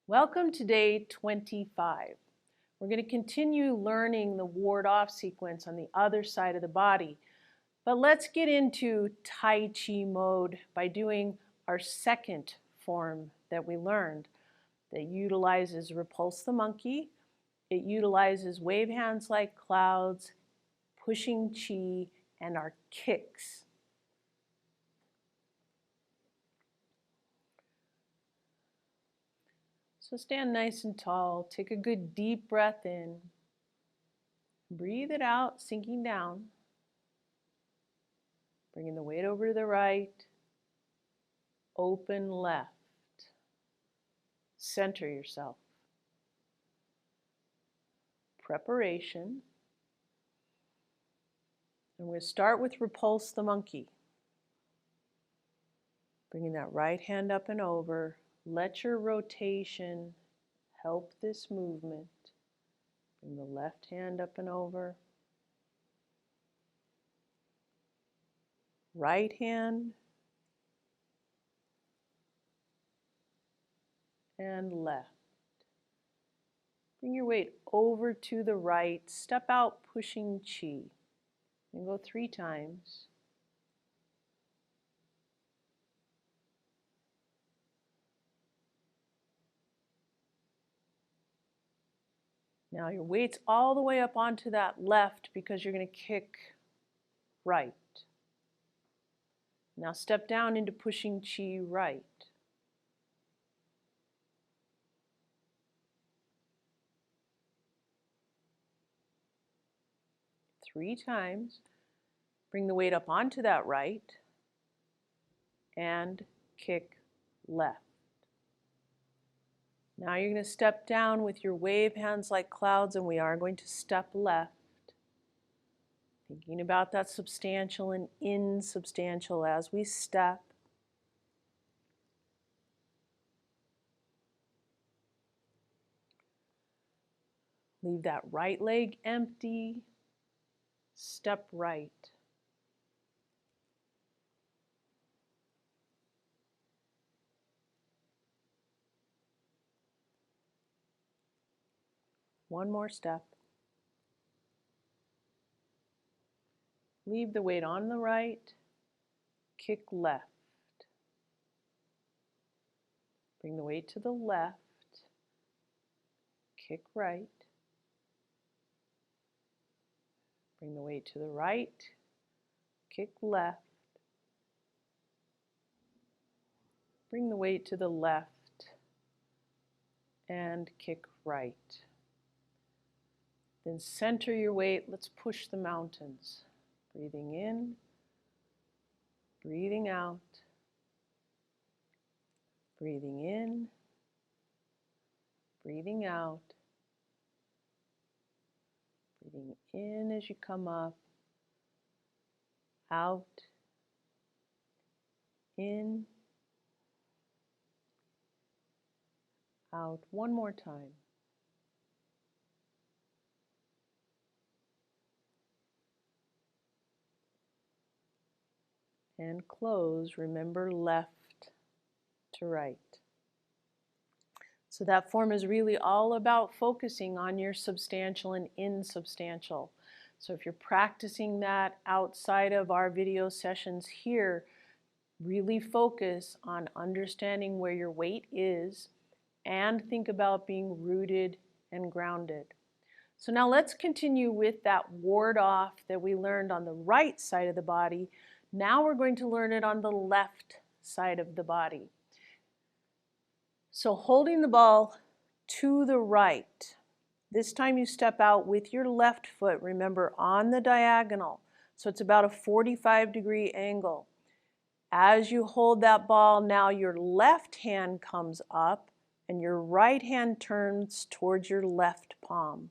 Welcome to day 25. We're going to continue learning the ward-off sequence on the other side of the body. But let's get into Tai Chi mode by doing our second form that we learned that utilizes repulse the monkey. It utilizes wave hands like clouds, pushing chi, and our kicks. So stand nice and tall, take a good deep breath in, breathe it out, sinking down, bringing the weight over to the right, open left, center yourself. Preparation. And we're going to start with repulse the monkey. Bringing that right hand up and over. Let your rotation help this movement. Bring the left hand up and over. Right hand and left. Bring your weight over to the right. Step out, pushing chi. And go 3 times. Now your weight's all the way up onto that left because you're going to kick right. Now step down into pushing chi right. Three times. Bring the weight up onto that right and kick left. Now you're going to step down with your wave hands like clouds, and we are going to step left. Thinking about that substantial and insubstantial as we step. Leave that right leg empty. Step right. One more step. Leave the weight on the right. Kick left. Bring the weight to the left. Kick right. Bring the weight to the right. Kick left. Bring the weight to the left and kick right. Then center your weight. Let's push the mountains. Breathing in, breathing out, breathing in, breathing out, breathing in as you come up, out, in, out. One more time. And close. Remember left to right. So that form is really all about focusing on your substantial and insubstantial. So if you're practicing that outside of our video sessions here, really focus on understanding where your weight is and think about being rooted and grounded. So now let's continue with that ward off that we learned on the right side of the body. Now we're going to learn it on the left side of the body. So holding the ball to the right. This time you step out with your left foot, remember, on the diagonal. So it's about a 45-degree angle. As you hold that ball, now your left hand comes up and your right hand turns towards your left palm.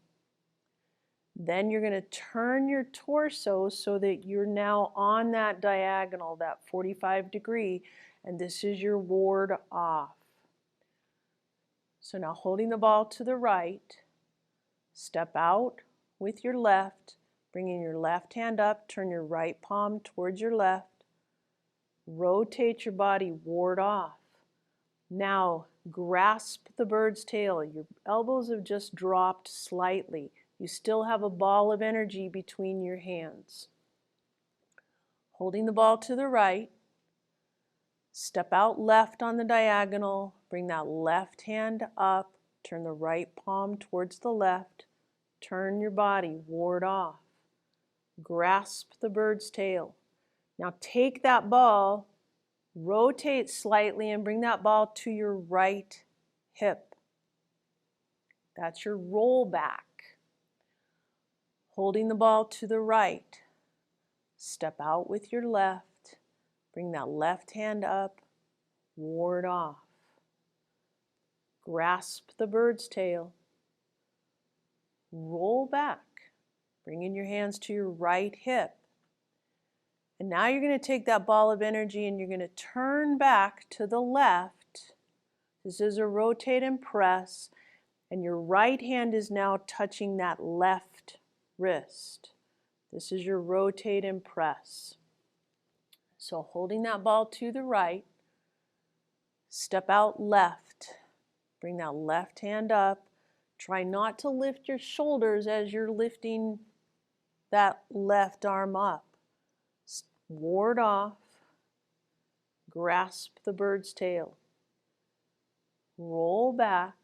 Then you're going to turn your torso so that you're now on that diagonal, that 45-degree, and this is your ward off. So now holding the ball to the right, step out with your left, bringing your left hand up, turn your right palm towards your left, rotate your body, ward off. Now grasp the bird's tail. Your elbows have just dropped slightly. You still have a ball of energy between your hands. Holding the ball to the right, step out left on the diagonal, bring that left hand up, turn the right palm towards the left, turn your body, ward off. Grasp the bird's tail. Now take that ball, rotate slightly and bring that ball to your right hip. That's your roll back. Holding the ball to the right, step out with your left, bring that left hand up, ward off. Grasp the bird's tail, roll back, bringing your hands to your right hip. And now you're going to take that ball of energy and you're going to turn back to the left. This is a rotate and press, and your right hand is now touching that left wrist. This is your rotate and press. So holding that ball to the right, step out left, bring that left hand up. Try not to lift your shoulders as you're lifting that left arm up. Ward off, grasp the bird's tail, roll back,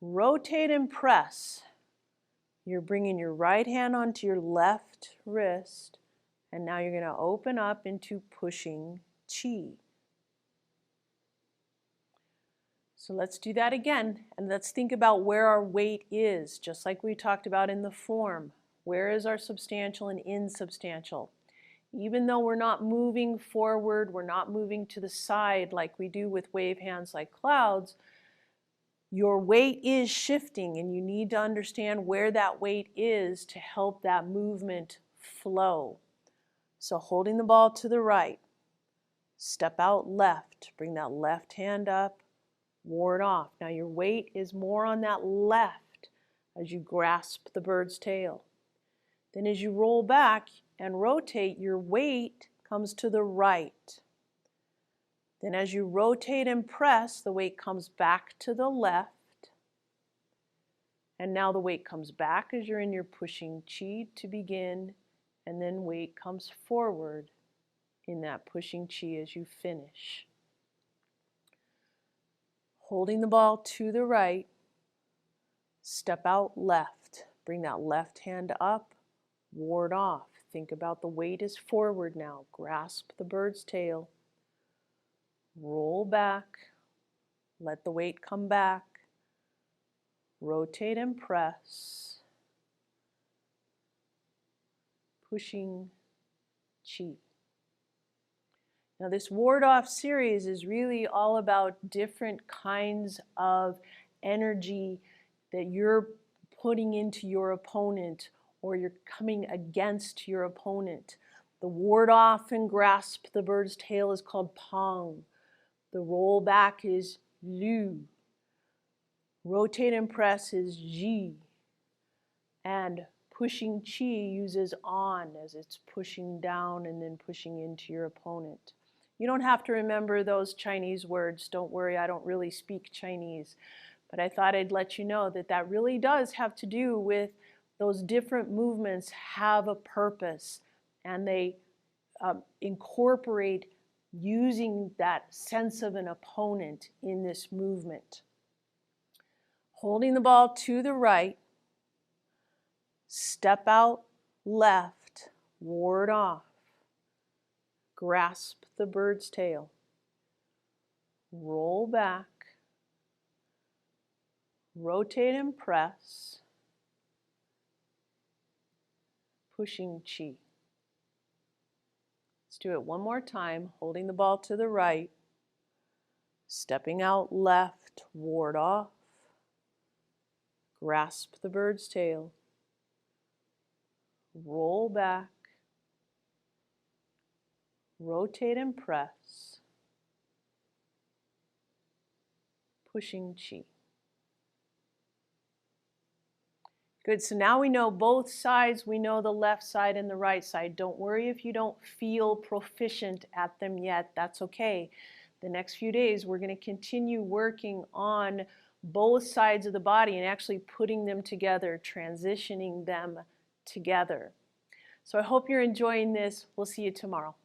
rotate and press. You're bringing your right hand onto your left wrist, and now you're going to open up into pushing chi. So let's do that again, and let's think about where our weight is, just like we talked about in the form. Where is our substantial and insubstantial? Even though we're not moving forward, we're not moving to the side like we do with wave hands like clouds, your weight is shifting, and you need to understand where that weight is to help that movement flow. So holding the ball to the right, step out left, bring that left hand up, ward off. Now your weight is more on that left as you grasp the bird's tail. Then as you roll back and rotate, your weight comes to the right. Then as you rotate and press, the weight comes back to the left. And now the weight comes back as you're in your pushing chi to begin, and then weight comes forward in that pushing chi as you finish. Holding the ball to the right, step out left. Bring that left hand up, ward off. Think about the weight is forward now. Grasp the bird's tail. Roll back. Let the weight come back. Rotate and press. Pushing chi. Now this ward off series is really all about different kinds of energy that you're putting into your opponent or you're coming against your opponent. The ward off and grasp the bird's tail is called pang. The roll back is lu. Rotate and press is ji. And pushing chi uses on as it's pushing down and then pushing into your opponent. You don't have to remember those Chinese words. Don't worry, I don't really speak Chinese. But I thought I'd let you know that that really does have to do with those different movements have a purpose, and they incorporate using that sense of an opponent in this movement. Holding the ball to the right, step out left, ward off. Grasp the bird's tail. Roll back. Rotate and press. Pushing chi. Let's do it one more time, holding the ball to the right. Stepping out left, ward off. Grasp the bird's tail. Roll back. Rotate and press. Pushing chi. Good, so now we know both sides. We know the left side and the right side. Don't worry if you don't feel proficient at them yet. That's okay. The next few days, we're going to continue working on both sides of the body and actually putting them together, transitioning them together. So I hope you're enjoying this. We'll see you tomorrow.